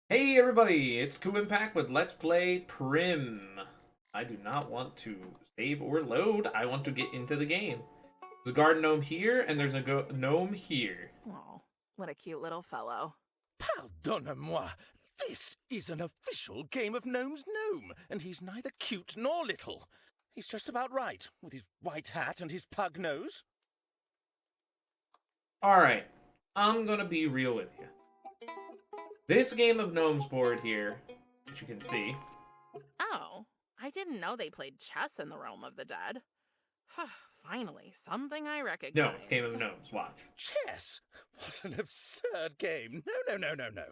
Hey everybody, it's Kuuimpact with Let's Play Prim. I do not want to save or load. I want to get into the game. There's a garden gnome here, and there's a gnome here. Oh, what a cute little fellow. Pardonnez-moi. This is an official Game of Gnomes gnome, and he's neither cute nor little. He's just about right, with his white hat and his pug nose. Alright, I'm gonna be real with you. This Game of Gnomes board here, as you can see. Oh, I didn't know they played chess in the realm of the dead. Finally, something I recognize. No, it's Game of Gnomes, watch. Chess? What an absurd game. No.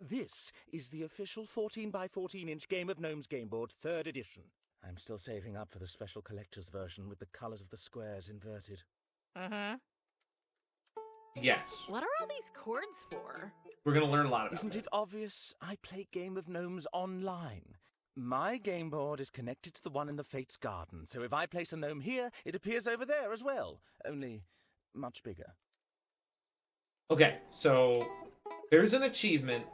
This is the official 14 by 14 inch Game of Gnomes game board, 3rd edition. I'm still saving up for the special collector's version with the colours of the squares inverted. Mm-hmm. Yes. What are all these chords for? We're gonna learn a lot about Isn't this. it obvious? I play Game of Gnomes online. My game board is connected to the one in the Fates Garden, so if I place a gnome here, it appears over there as well, only much bigger. Okay, so there's an achievement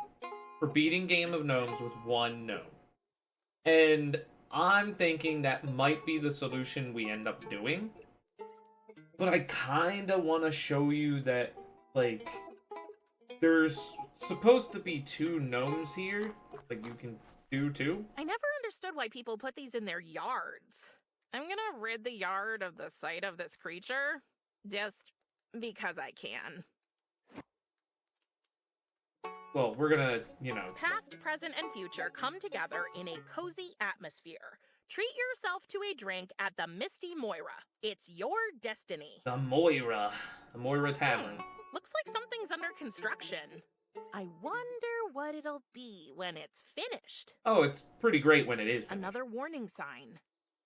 for beating Game of Gnomes with one gnome. And I'm thinking that might be the solution we end up doing. But I kind of want to show you that, like, there's supposed to be 2 gnomes here. Like, you can do 2. I never understood why people put these in their yards. I'm gonna rid the yard of the sight of this creature, just because I can. Well, we're gonna, you know... Past, present, and future come together in a cozy atmosphere. Treat yourself to a drink at the Misty Moira. It's your destiny. The Moira Tavern. Looks like something's under construction. I wonder what it'll be when it's finished. Oh, it's pretty great when it is finished. Another warning sign.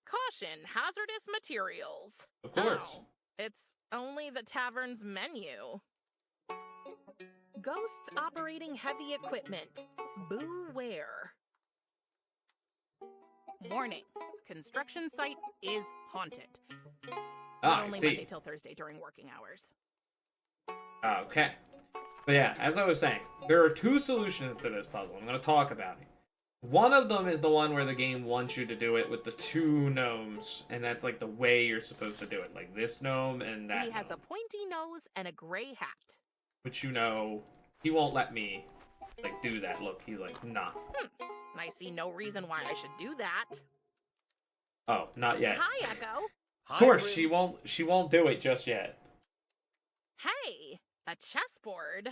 Caution, hazardous materials. Of course. Oh, it's only the tavern's menu. Ghosts operating heavy equipment. Beware. Warning. Construction site is haunted. But only Monday till Thursday during working hours. Okay. But yeah, as I was saying, there are 2 solutions to this puzzle. I'm going to talk about it. One of them is the one where the game wants you to do it with the 2 gnomes, and that's like the way you're supposed to do it. Like this gnome and that He has gnome. a pointy nose and a gray hat. Which, you know, he won't let me, like, do that. Look, he's like, nah. I see no reason why I should do that. Oh, not yet. Hi, Echo. Of course, she won't do it just yet. Hey, a chessboard.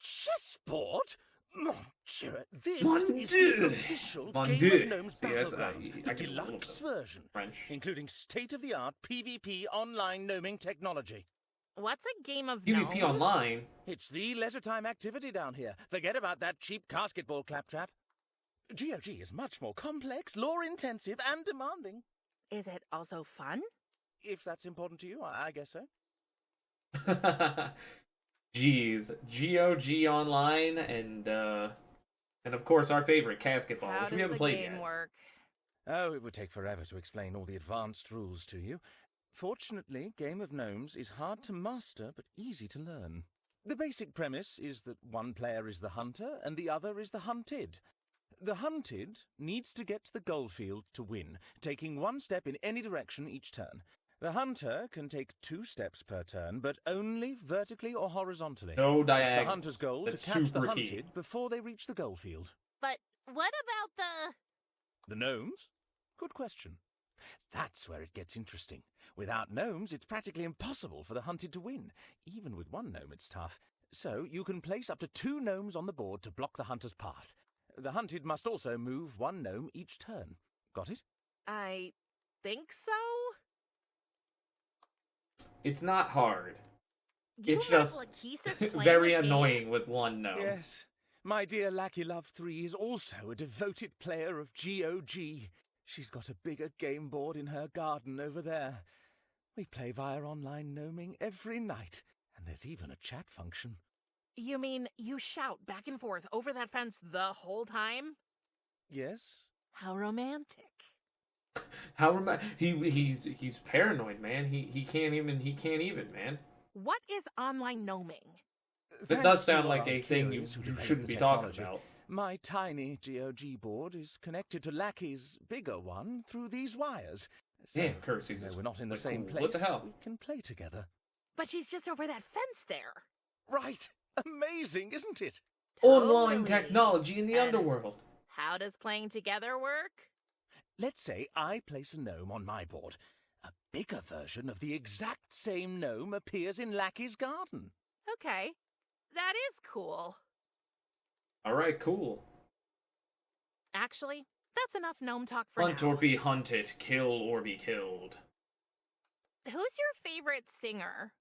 Chessboard? Mon Dieu, this Mon is Dieu. the official Mon Game Dieu. of Gnomes See, that's, battleground, I the get a little deluxe bit version, French. including state-of-the-art PvP online gnoming technology. What's a game of PvP gnomes? online? It's the leisure time activity down here. Forget about that cheap casketball claptrap. GOG is much more complex, lore-intensive, and demanding. Is it also fun? If that's important to you, I guess so. Jeez, GOG online and of course our favorite Casketball, How which we does haven't the played game yet. work? Oh, it would take forever to explain all the advanced rules to you. Fortunately, Game of Gnomes is hard to master, but easy to learn. The basic premise is that one player is the hunter and the other is the hunted. The hunted needs to get to the goal field to win, taking 1 step in any direction each turn. The hunter can take 2 steps per turn, but only vertically or horizontally. No It's the diagonal. hunter's goal That's to catch the super key. hunted before they reach the goal field. But what about The gnomes? Good question. That's where it gets interesting. Without gnomes, it's practically impossible for the hunted to win. Even with 1 gnome, it's tough. So you can place up to 2 gnomes on the board to block the hunter's path. The hunted must also move 1 gnome each turn. Got it? I think so? It's not hard. You It's have just Lachesis playing very this game? annoying with 1 gnome. Yes. My dear Lackey Love 3 is also a devoted player of GOG. She's got a bigger game board in her garden over there. We play via online gnoming every night, and there's even a chat function. You mean you shout back and forth over that fence the whole time? Yes? How romantic. He's paranoid, man. He can't even, man. What is online gnoming? That Thanks does to sound our like a thing you curious who you developed shouldn't the be talking technology, about. My tiny GOG board is connected to Lackey's bigger one through these wires. So, Damn, Kersey's though is we're not in the like same cool. place, What the hell? we can play together. But she's just over that fence there. Right! Amazing, isn't it? Online Totally. technology in the And underworld. How does playing together work? Let's say I place a gnome on my board. A bigger version of the exact same gnome appears in Lackey's garden. Okay, that is cool. All right, cool. Actually, that's enough gnome talk for Hunt now. or be hunted, kill or be killed. Who's your favorite singer?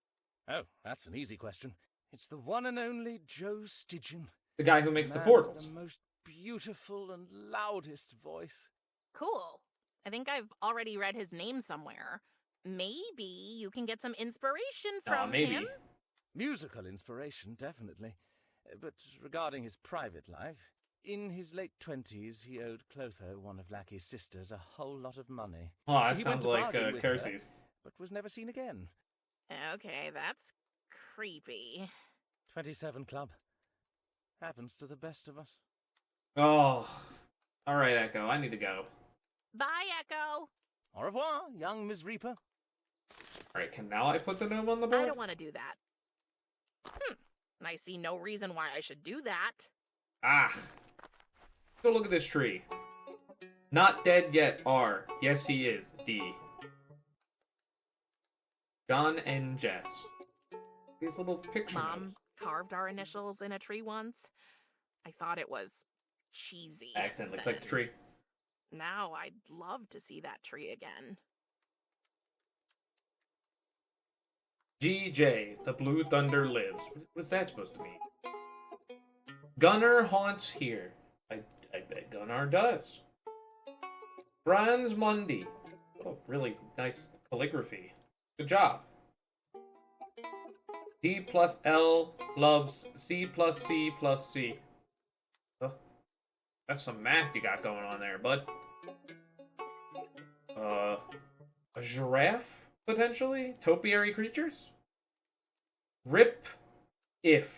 Oh, that's an easy question. It's the one and only Joe Stygian. The guy who makes the Man portals. with the most beautiful and loudest voice. Cool. I think I've already read his name somewhere. Maybe you can get some inspiration from maybe. him? Musical inspiration, definitely. But regarding his private life, in his late 20s, he owed Clotho, one of Lackey's sisters, a whole lot of money. Oh, that He sounds went to like bargain with her, Kersey's. but was never seen again. Okay, that's creepy. 27 Club. Happens to the best of us. Oh. All right, Echo. I need to go. Bye, Echo. Au revoir, young Miss Reaper. All right, can now I put the gnome on the board? I don't want to do that. I see no reason why I should do that. Ah. Go look at this tree. Not dead yet, R. Yes, he is, D. John and Jess. These little picture Mom notes. carved our initials in a tree once. I thought it was cheesy. Accidentally then. clicked the tree. Now I'd love to see that tree again. GJ, the Blue Thunder lives. What's that supposed to mean? Gunnar haunts here. I bet Gunnar does. Franz Mundi. Oh, really nice calligraphy. Good job. D plus L loves C plus C plus C. Oh, that's some math you got going on there, bud. A giraffe, potentially? Topiary creatures? Rip if.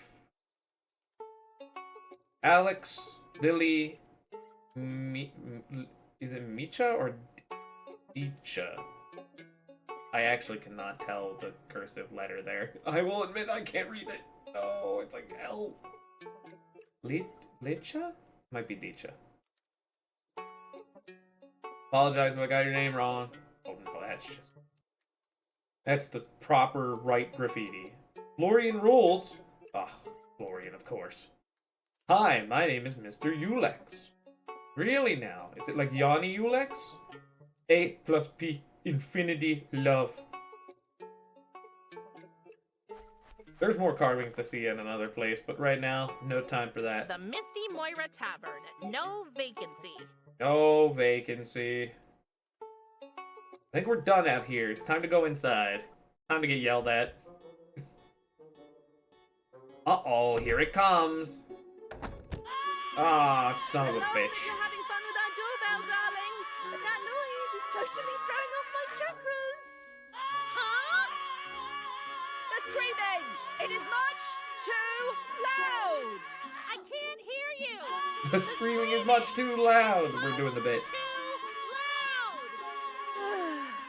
Alex, Lily, is it Micha or Dicha? I actually cannot tell the cursive letter there. I will admit I can't read it. Oh, it's like L. Licha? Might be Dicha. Apologize if I got your name wrong. Oh no, that's the proper right graffiti. Florian rules. Ah, Florian, of course. Hi, my name is Mr. Ulex. Really now? Is it like Yanni Ulex? A plus P, infinity love. There's more carvings to see in another place, but right now, no time for that. The Misty Moira Tavern. No vacancy. No vacancy. I think we're done out here. It's time to go inside. Time to get yelled at. Uh-oh, here it comes. Ah, son of a Hello, bitch. you're having fun with our doorbell, darling. But that noise is totally throwing off my chakras. Huh? They're screaming. It is much too loud. I can't hear you. The screaming is much too loud. We're doing the bit.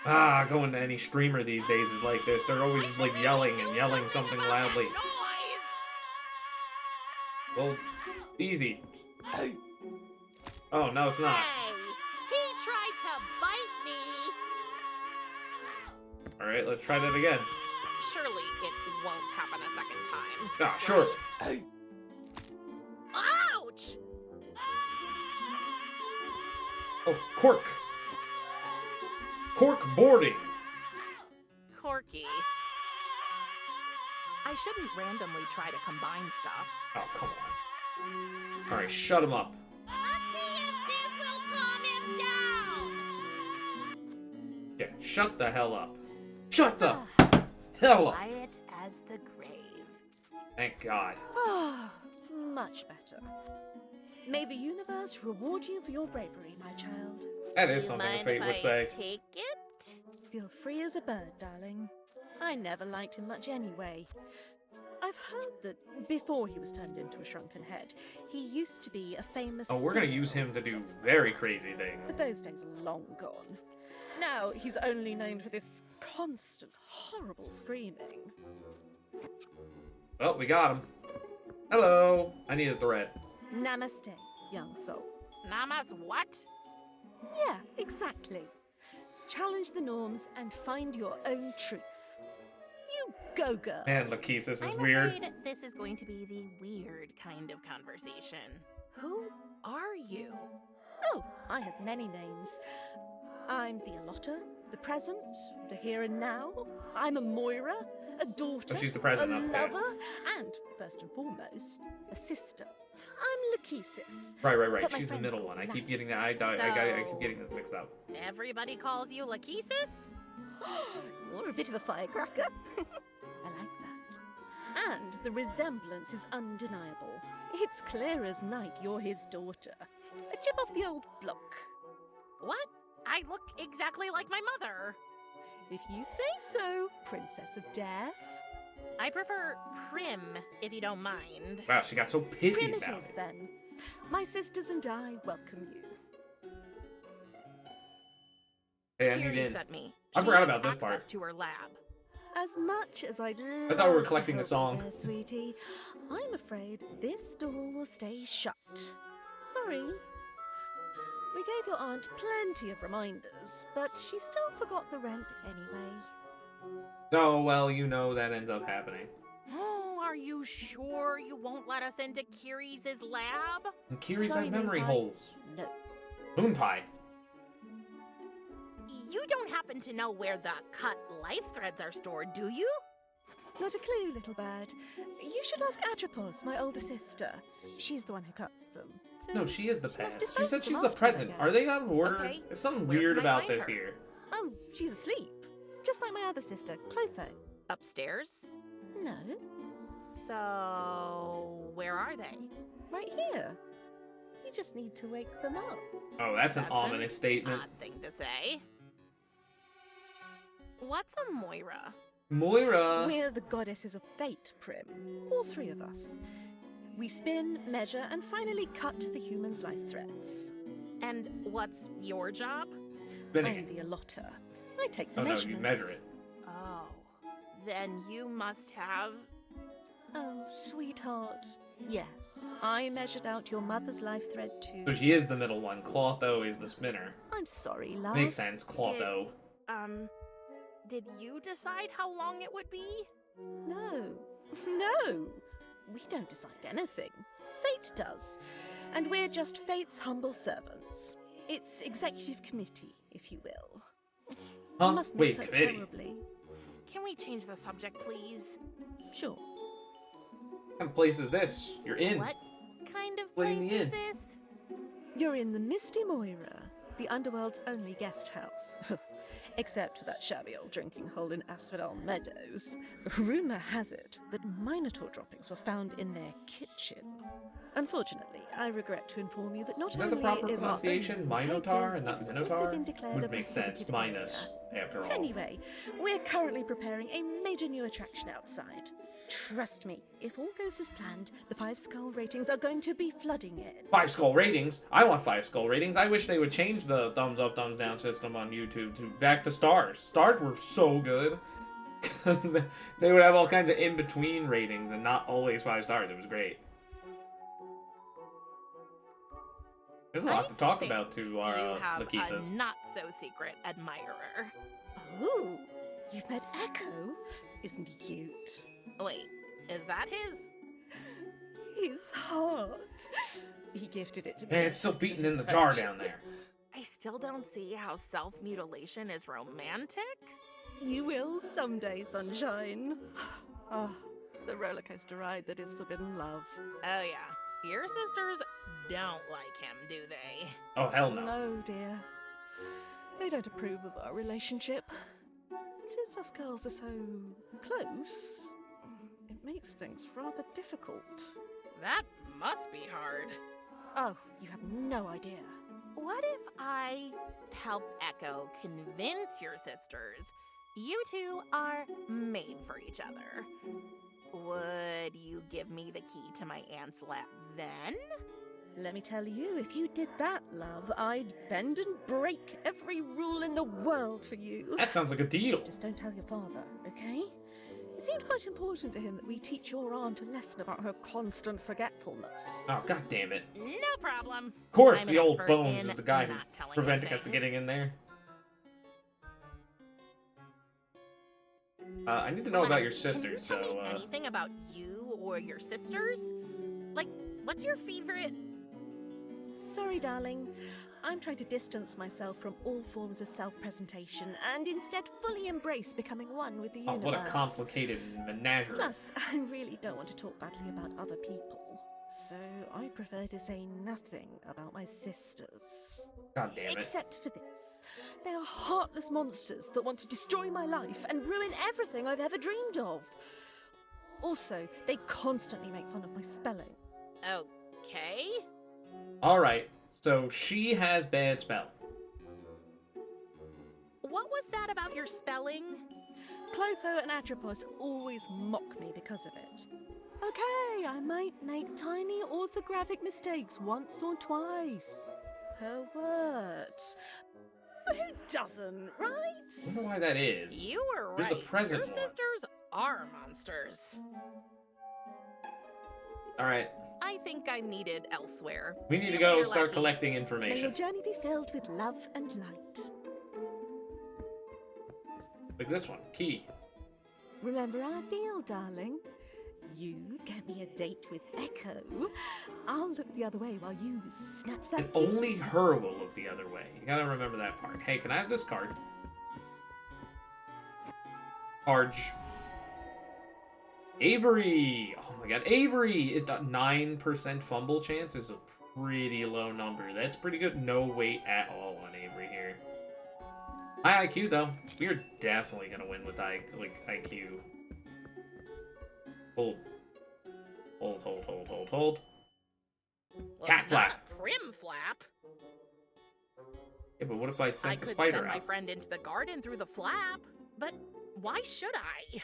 Ah, going to any streamer these days is like this. They're always just like yelling and yelling something loudly. Well, easy. Oh, no, it's not. Hey, he tried to bite me. Alright, let's try that again. Surely it won't happen a second time. Ah, sure. Ouch! Oh, cork. Cork boarding. Corky. I shouldn't randomly try to combine stuff. Oh, come on. Alright, shut him up. Let's see if this will calm him down. Yeah, shut the hell up. Shut the hell up. Quiet as the grave. Thank God. Ah, much better. May the universe reward you for your bravery, my child. That is You something mind a fate if would I say. take it? Feel free as a bird, darling. I never liked him much anyway. I've heard that before he was turned into a shrunken head, he used to be a famous Oh, we're gonna singer. use him to do very crazy things. But those days are long gone. Now he's only known for this constant, horrible screaming. Well, we got him. Hello. I need a thread. Namaste, young soul. Namas what? Yeah, exactly. Challenge the norms and find your own truth. You go, girl. Man, Lakeith, this is I'm weird. afraid this is going to be the weird kind of conversation. Who are you? Oh, I have many names. I'm the Allotter, the present, the here and now. I'm a Moira, a daughter, Oh, she's the present, a not the past. lover, and, first and foremost, a sister. I'm Lachesis. Right. But my She's the friends middle call one. me I keep Nat. getting that. I keep getting this mixed up. Everybody calls you Lachesis? You're a bit of a firecracker. I like that. And the resemblance is undeniable. It's clear as night you're his daughter. A chip off the old block. What? I look exactly like my mother. If you say so, Princess of Death. I prefer Prim, if you don't mind. Wow, she got so pissy Prim it about is, it. then. My sisters and I welcome you. Hey, I Kiri need in. sent me. I She forgot needs about this part. access to her lab. As much as I'd love thought we were to collecting the help song. you there, sweetie, I'm afraid this door will stay shut. Sorry. We gave your aunt plenty of reminders, but she still forgot the rent anyway. Oh, well, you know that ends up happening. Oh, are you sure you won't let us into Kiri's lab? And Kiri's Sorry, has memory Moonpie. holes. No. Moon pie. You don't happen to know where the cut life threads are stored, do you? Not a clue, little bird. You should ask Atropos, my older sister. She's the one who cuts them. No, Though she is the she must past. She dispose said of she's them the afterward, I present. guess. Are they out of order? Okay, There's something where weird can I about find this her? here. Oh, she's asleep. Just like my other sister, Clotho. Upstairs? No, So, where are they? right here. You just need to wake them up. Oh, that's an ominous statement. Odd thing to say. What's a Moira? Moira. We're the goddesses of fate, Prim. All three of us. We spin, measure, and finally cut the human's life threads. And what's your job? Spinning I'm it. the allotter. I take the Oh no, measurements. you measure it. Oh, then you must have. Oh, sweetheart. Yes, I measured out your mother's life thread too. So she is the middle one. Clotho is the spinner. I'm sorry, love. Makes sense. Clotho. Did you decide how long it would be? No, no. We don't decide anything. Fate does. And we're just fate's humble servants. It's executive committee, if you will. Huh? You must miss Wait, her committee? terribly. Can we change the subject, please? Sure. What kind of place is this? You're in. What kind of Letting place me is in. this? You're in the Misty Moira, the underworld's only guest house. Except for that shabby old drinking hole in Asphodel Meadows. Rumour has it that Minotaur droppings were found in their kitchen. Unfortunately, I regret to inform you that not Is that only the proper is our pronunciation? own Minotaur taken, and not it has Minotaur? also been declared Would a make sense. prohibited Minus, area. after all. Anyway, we're currently preparing a major new attraction outside. Trust me, if all goes as planned, the 5-skull ratings are going to be flooding in. 5-skull ratings? I want 5-skull ratings. I wish they would change the thumbs up, thumbs down system on YouTube to back to stars. Stars were so good. They would have all kinds of in-between ratings and not always 5 stars. It was great. There's a lot to talk think about to our you have Lakeithas. a not-so-secret admirer. Oh, you've met Echo? Isn't he cute? Wait, is that his? His heart. He gifted it to me. Man, as it's a still token of beating his in the jar affection. down there. I still don't see how self-mutilation is romantic. You will someday, sunshine. Ah, the roller coaster ride that is forbidden love. Oh yeah, your sisters don't like him, do they? Oh, hell no. No, dear. They don't approve of our relationship. Since us girls are so close, it makes things rather difficult. That must be hard. Oh, you have no idea. What if I helped Echo convince your sisters you two are made for each other? Would you give me the key to my aunt's lab then? Let me tell you, if you did that, love, I'd bend and break every rule in the world for you. That sounds like a deal. Just don't tell your father, okay? It seems quite important to him that we teach your aunt a lesson about her constant forgetfulness. Oh, god damn it. No problem. Of course, I'm the an old expert Bones in is the guy who not telling you prevented us from things. getting in there. I need to know about your sisters, Can you tell so, me anything about you or your sisters? Like, what's your favorite? Sorry, darling. I'm trying to distance myself from all forms of self-presentation and instead fully embrace becoming one with the Oh, universe. what a complicated menagerie. Plus, I really don't want to talk badly about other people, so I prefer to say nothing about my sisters. God damn it. Except for this. They are heartless monsters that want to destroy my life and ruin everything I've ever dreamed of. Also, they constantly make fun of my spelling. Okay. Alright, so she has bad spelling. What was that about your spelling? Clotho and Atropos always mock me because of it. Okay, I might make tiny orthographic mistakes once or twice per word. But who doesn't, I right? don't know why that is. You were You're right. the present Your one. sisters are monsters. Alright, I think I'm needed elsewhere. we See need to you go later, start Lucky. collecting May your information. journey be filled with love and light. Like this one, key. Remember our deal, darling? You get me a date with Echo. I'll look the other way while you snatch that And key. only her will look the other way. You gotta remember that part. Hey, can I have this card? Arge. Avery! Oh my god, Avery! 9% fumble chance is a pretty low number. That's pretty good. No weight at all on Avery here. High IQ though. We are definitely gonna win with IQ. Hold. Hold. Well, Cat it's not flap. a Prim flap. Yeah, but what if I I sent the could spider send my out? friend into the garden through the flap, but why should I?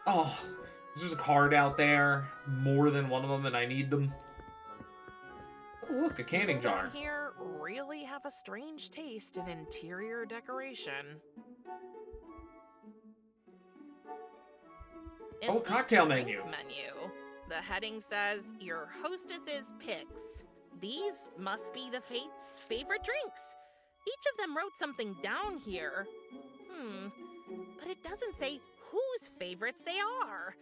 Oh, there's a card out there. More than one of them, and I need them. Oh, look, a canning People jar. down here really have a strange taste in interior decoration. It's Oh, the cocktail drink menu. The heading says, your hostess's picks. These must be the Fates' favorite drinks. Each of them wrote something down here. But it doesn't say whose favorites they are.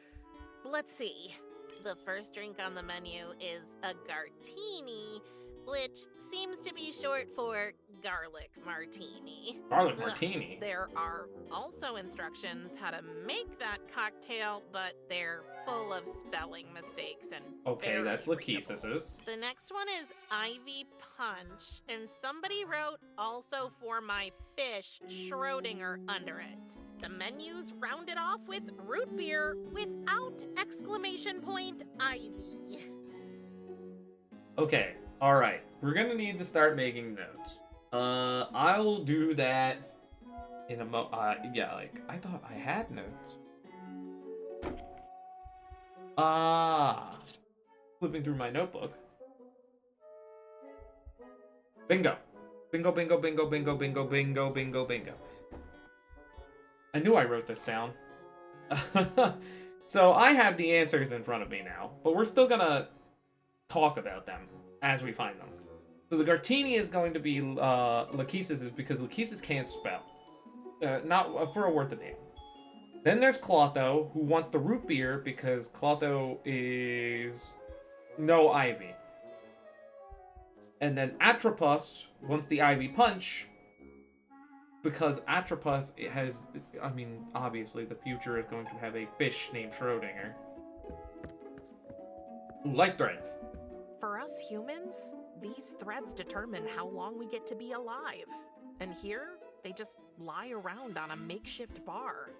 Let's see. The first drink on the menu is a Gartini, which seems to be short for garlic martini. Garlic Ugh. martini. There are also instructions how to make that cocktail, but they're full of spelling mistakes and Okay, barely that's readable. Lachesis'. The next one is Ivy Punch, and somebody wrote also for my fish Schrodinger under it. The menu's rounded off with root beer without exclamation point Ivy. Okay, alright. We're gonna need to start making notes. I'll do that in a yeah, like, I thought I had notes. Flipping through my notebook. Bingo. Bingo. I knew I wrote this down. So I have the answers in front of me now, but we're still gonna talk about them as we find them. So the Gartini is going to be Lachesis' because Lachesis can't spell. Not for a worth a damn. Then there's Clotho, who wants the root beer because Clotho is no Ivy. And then Atropos wants the Ivy Punch because Atropos has, I mean, obviously the future is going to have a fish named Schrodinger. Ooh, life threads. For us humans, these threads determine how long we get to be alive. And here, they just lie around on a makeshift bar.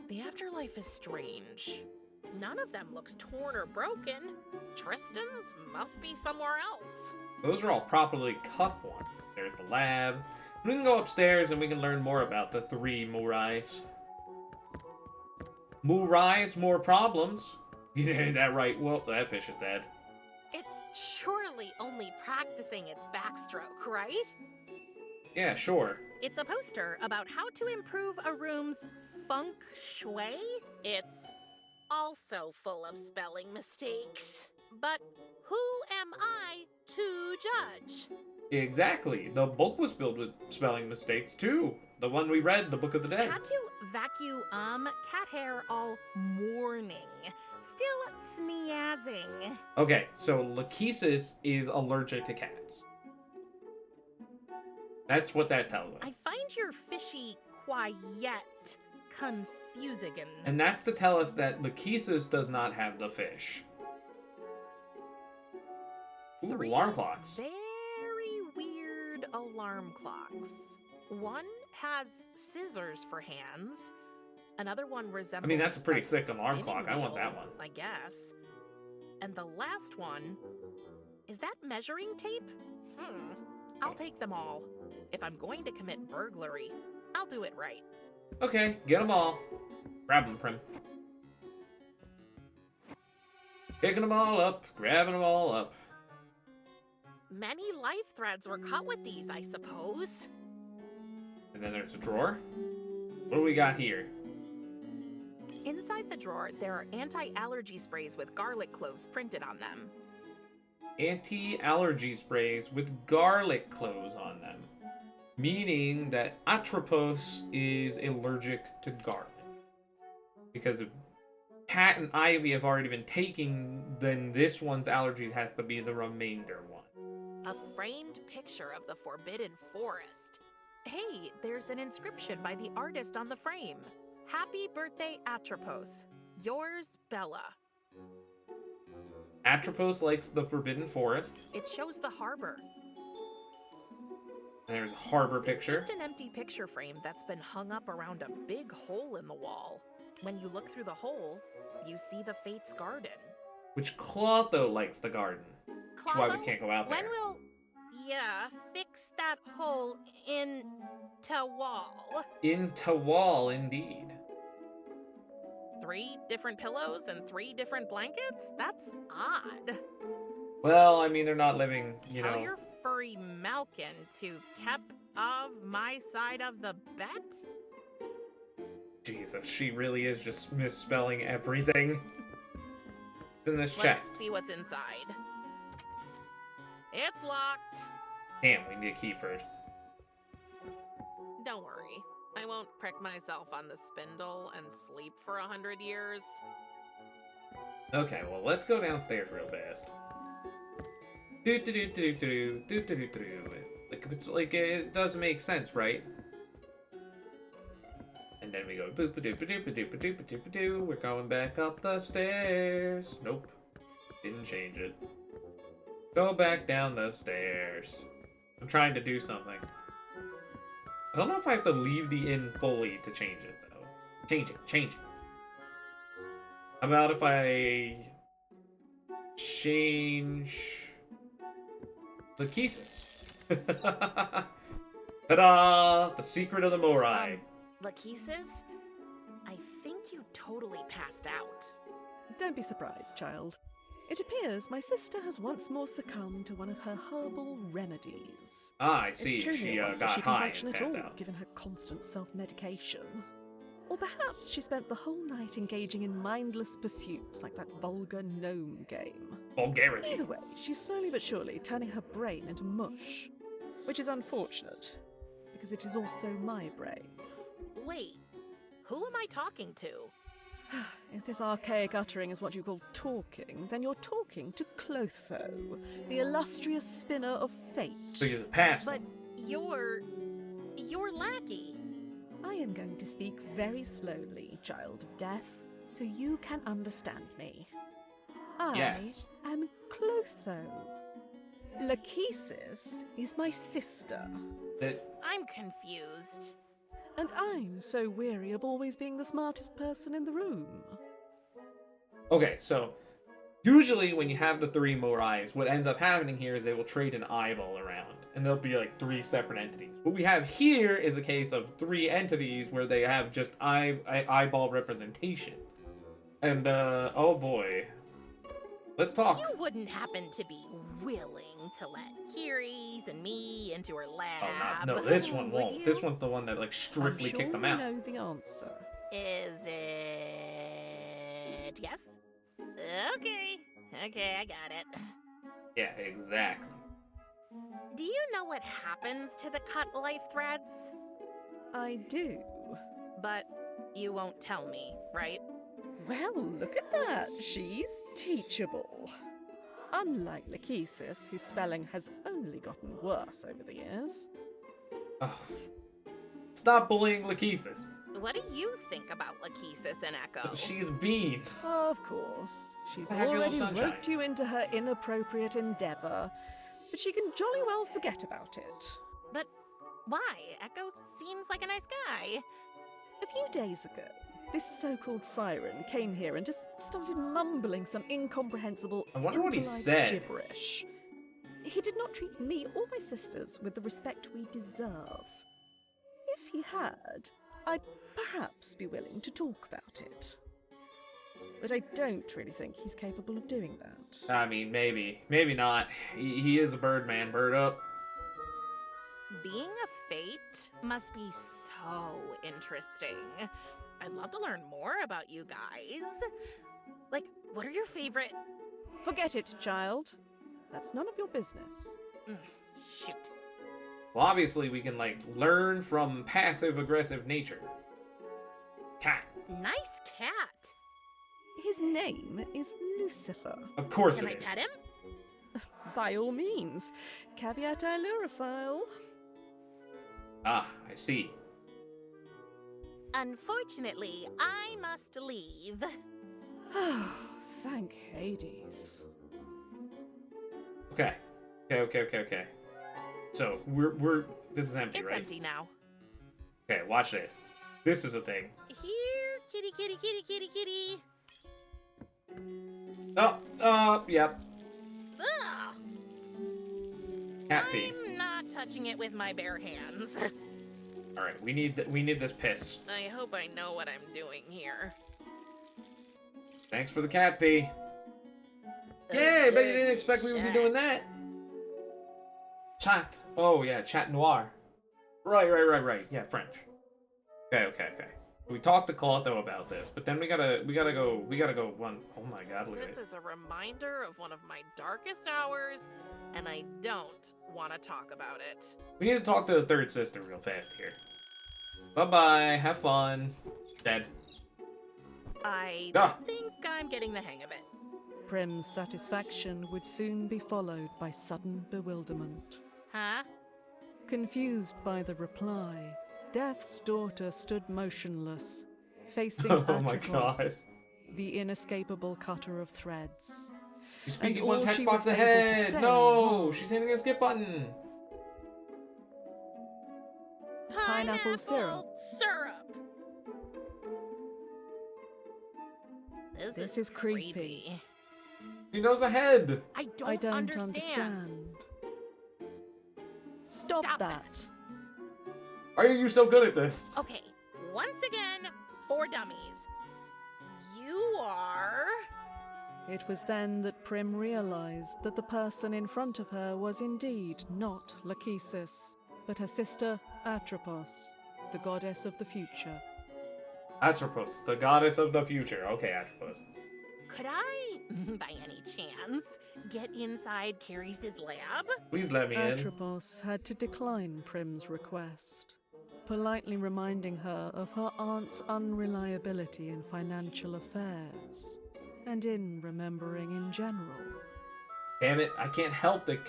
The afterlife is strange. None of them looks torn or broken. Tristan's must be somewhere else. Those are all properly cut ones. There's the lab. We can go upstairs and we can learn more about the three Moirais. More rise, more problems. Yeah, that right. Well, that fish is dead. It's surely only practicing its backstroke, right? Yeah, sure. It's a poster about how to improve a room's feng shui. It's also full of spelling mistakes. But who am I to judge? Exactly. The book was filled with spelling mistakes, too. The one we read, the Book of the Dead. Had to vacuum cat hair all morning. Still sneezing. Okay, so Lachesis is allergic to cats. That's what that tells us. I find your fishy quiet confusing. And that's to tell us that Lachesis does not have the fish. Ooh, 3 alarm clocks. Very weird alarm clocks. One has scissors for hands. Another one resembles. I mean, that's a pretty sick alarm spinning clock. I want wheel, that one. I guess. And the last one, is that measuring tape? I'll take them all. If I'm going to commit burglary, I'll do it right. Okay, get them all. Grab them, Prim. Picking them all up, grabbing them all up. Many life threads were cut with these, I suppose. And then there's a drawer. What do we got here? Inside the drawer, there are anti-allergy sprays with garlic cloves printed on them. Anti-allergy sprays with garlic cloves on them. Meaning that Atropos is allergic to garlic. Because if Cat and Ivy have already been taking, then this one's allergy has to be the remainder one. A framed picture of the Forbidden Forest. Hey, there's an inscription by the artist on the frame. Happy birthday, Atropos. Yours, Bella. Atropos likes the Forbidden Forest. It shows the harbor. And there's a harbor picture. It's just an empty picture frame that's been hung up around a big hole in the wall. When you look through the hole, you see the Fates Garden. Which Clotho likes the garden. That's why we Clotho, can't go out there. when will, fix that hole into wall? Into wall, indeed. 3 different pillows and 3 different blankets? That's odd. Well, I mean, they're not living, you Tell know. your furry Malkin to keep of my side of the bet? Jesus, she really is just misspelling everything. It's in this chest. Let's see what's inside. It's locked. Damn, we need a key first. Don't worry. I won't prick myself on the spindle and sleep for 100 years. Okay, well, let's go downstairs real fast. Like it does make sense, right? And then we go boop a doop a doop a doop a doop a doop a doo. We're going back up the stairs. Nope, didn't change it. Go back down the stairs. I'm trying to do something. I don't know if I have to leave the inn fully to change it though. Change it. How about if I change the Lachesis? Ta-da! The secret of the Morai. Lachesis, I think you totally passed out. Don't be surprised, child. It appears my sister has once more succumbed to one of her herbal remedies. Ah, I see. It's truly She a wonder got she can high function and at passed all, out. given her constant self-medication. Or perhaps she spent the whole night engaging in mindless pursuits like that vulgar gnome game. Vulgarity. Either way, she's slowly but surely turning her brain into mush. Which is unfortunate, because it is also my brain. Wait, who am I talking to? If this archaic uttering is what you call talking, then you're talking to Clotho, the illustrious spinner of fate. So you're the past But one. you're lackey. I am going to speak very slowly, child of death, so you can understand me. I Yes. am Clotho. Lachesis is my sister, I'm confused. and I'm so weary of always being the smartest person in the room. Okay, so usually when you have the 3 Morais, what ends up happening here is they will trade an eyeball around, and they'll be like 3 separate entities. What we have here is a case of 3 entities where they have just eyeball representation. And, oh boy. Let's talk. You wouldn't happen to be willing to let Kiri's and me into her Oh, lab. no, this one would won't. you? This one's the one that, like, strictly I'm sure kicked them you out. know the answer. Is it yes? Okay, I got it. Yeah, exactly. Do you know what happens to the cut life threads? I do. But you won't tell me, right? Well, look at that. She's teachable. Unlike Lachesis, whose spelling has only gotten worse over the years. Oh. Stop bullying Lachesis. What do you think about Lachesis and Echo? She's Bean. Of course. She's Fabulous already sunshine. roped you into her inappropriate endeavour, but she can jolly well forget about it. But why? Echo seems like a nice guy. A few days ago, this so-called siren came here and just started mumbling some incomprehensible, I wonder what he impolite said. gibberish. He did not treat me or my sisters with the respect we deserve. If he had, I'd perhaps be willing to talk about it. But I don't really think he's capable of doing that. I mean, maybe. Maybe not. He is a bird man. Bird up. Being a fate must be so interesting. I'd love to learn more about you guys. Like, what are your favorite... Forget it, child. That's none of your business. Shoot. Well, obviously, we can, like, learn from passive-aggressive nature. Cat. Nice cat. His name is Lucifer. Of course Can it I is. pet him? By all means. Caveat ailurophile. Ah, I see. Unfortunately, I must leave. Thank Hades. Okay. Okay. So, this is empty, It's right? empty now. Okay, watch this. This is a thing. Here, kitty, kitty, kitty, kitty, kitty. Yep. Ugh, Cat pee. I'm not touching it with my bare hands. Alright, we need this piss. I hope I know what I'm doing here. Thanks for the cat pee. Yeah, I bet you didn't expect we would be doing that. Chat. Oh, yeah, chat noir. Right. Yeah, French. Okay. We talked to Clotho about this, but then we gotta go one. Oh my god, look at This it. is a reminder of one of my darkest hours, and I don't want to talk about it. We need to talk to the third sister real fast here. Bye-bye, have fun. Dead. I Ah. think I'm getting the hang of it. Prim's satisfaction would soon be followed by sudden bewilderment. Huh? Confused by the reply, Death's daughter stood motionless, facing Oh my Atropos, God. the inescapable cutter of threads. She's speaking And one all text she box was able to ahead. say No, was- she's hitting a skip button. Pineapple syrup. Syrup. This is creepy. She knows ahead. I I don't understand. understand. Stop Stop that. Why are you so good at this? Okay, once again, for dummies. You are... It was then that Prim realized that the person in front of her was indeed not Lachesis, but her sister Atropos, the goddess of the future. Atropos, the goddess of the future. Okay, Atropos. Could I, by any chance, get inside Kiri's lab? Please let me in. Atropos had to decline Prim's request, politely reminding her of her aunt's unreliability in financial affairs, and in remembering in general. Damn it, I can't help that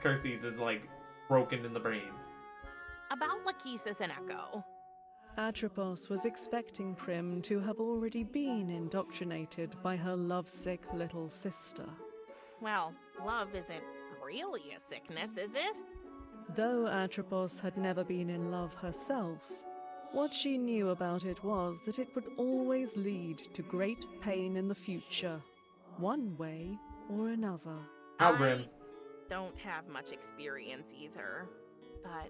Curses is, like, broken in the brain. About Lachesis and Echo. Atropos was expecting Prim to have already been indoctrinated by her lovesick little sister. Well, love isn't really a sickness, is it? Though Atropos had never been in love herself, what she knew about it was that it would always lead to great pain in the future, one way or another. How grim. Don't have much experience either, but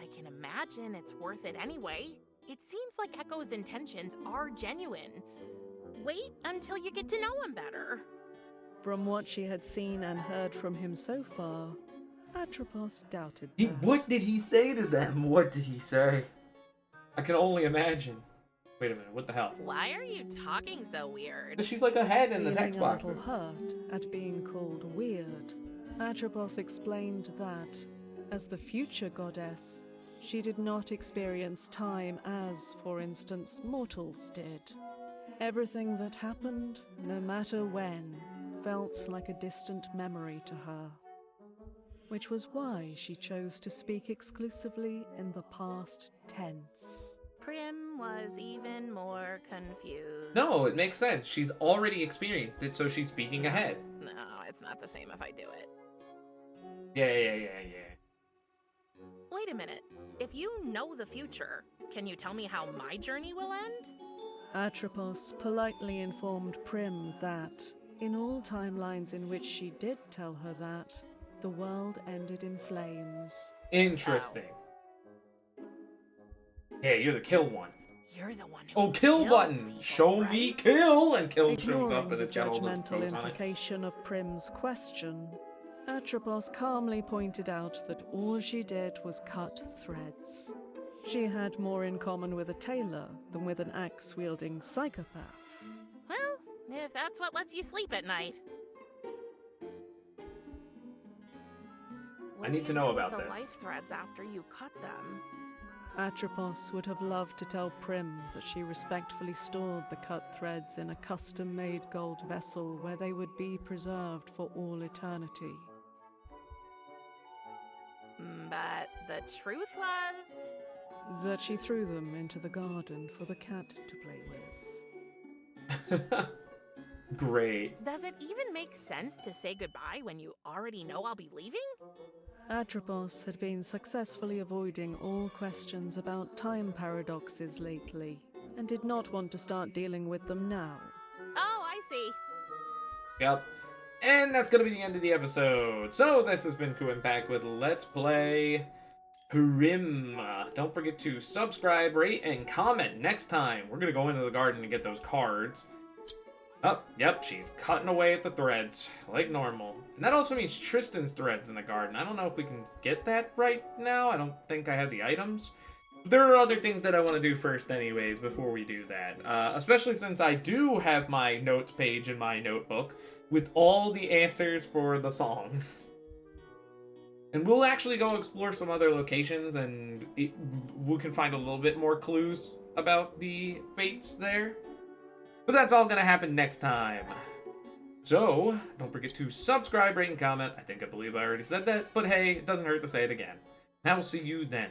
I can imagine it's worth it anyway. It seems like Echo's intentions are genuine. Wait until you get to know him better. From what she had seen and heard from him so far, Atropos doubted He, that. what did he say to them? What did he say? I can only imagine. Wait a minute, what the hell? Why are you talking so weird? She's like a head in the Feeling text a boxes. little hurt at being called weird, Atropos explained that, as the future goddess, she did not experience time as, for instance, mortals did. Everything that happened, no matter when, felt like a distant memory to her. Which was why she chose to speak exclusively in the past tense. Prim was even more confused. No, it makes sense. She's already experienced it, so she's speaking ahead. No, it's not the same if I do it. Yeah. Wait a minute. If you know the future, can you tell me how my journey will end? Atropos politely informed Prim that, in all timelines in which she did tell her that, the world ended in flames. Interesting. Yeah, you're the kill one. You're the one who Oh, kill kills button! people, Show me right? kill! And kill shows Ignoring up and the it's got all the judgmental quotes on it. implication of Prim's question, Atropos calmly pointed out that all she did was cut threads. She had more in common with a tailor than with an axe-wielding psychopath. Well, if that's what lets you sleep at night. I need to know about the this. life threads after you cut them. Atropos would have loved to tell Prim that she respectfully stored the cut threads in a custom-made gold vessel where they would be preserved for all eternity. But the truth was... That she threw them into the garden for the cat to play with. Great. Does it even make sense to say goodbye when you already know I'll be leaving? Atropos had been successfully avoiding all questions about time paradoxes lately, and did not want to start dealing with them now. Oh, I see. Yep. And that's gonna be the end of the episode. So this has been Kuuimpact with Let's Play Prim. Don't forget to subscribe, rate, and comment next time. We're gonna go into the garden and get those cards. Oh, yep, she's cutting away at the threads, like normal. And that also means Tristan's threads in the garden. I don't know if we can get that right now. I don't think I have the items. There are other things that I want to do first anyways, before we do that. Especially since I do have my notes page in my notebook with all the answers for the song. And we'll actually go explore some other locations, and we can find a little bit more clues about the fates there. But that's all gonna happen next time. So, don't forget to subscribe, rate, and comment. I believe I already said that, but hey, it doesn't hurt to say it again. And I will see you then.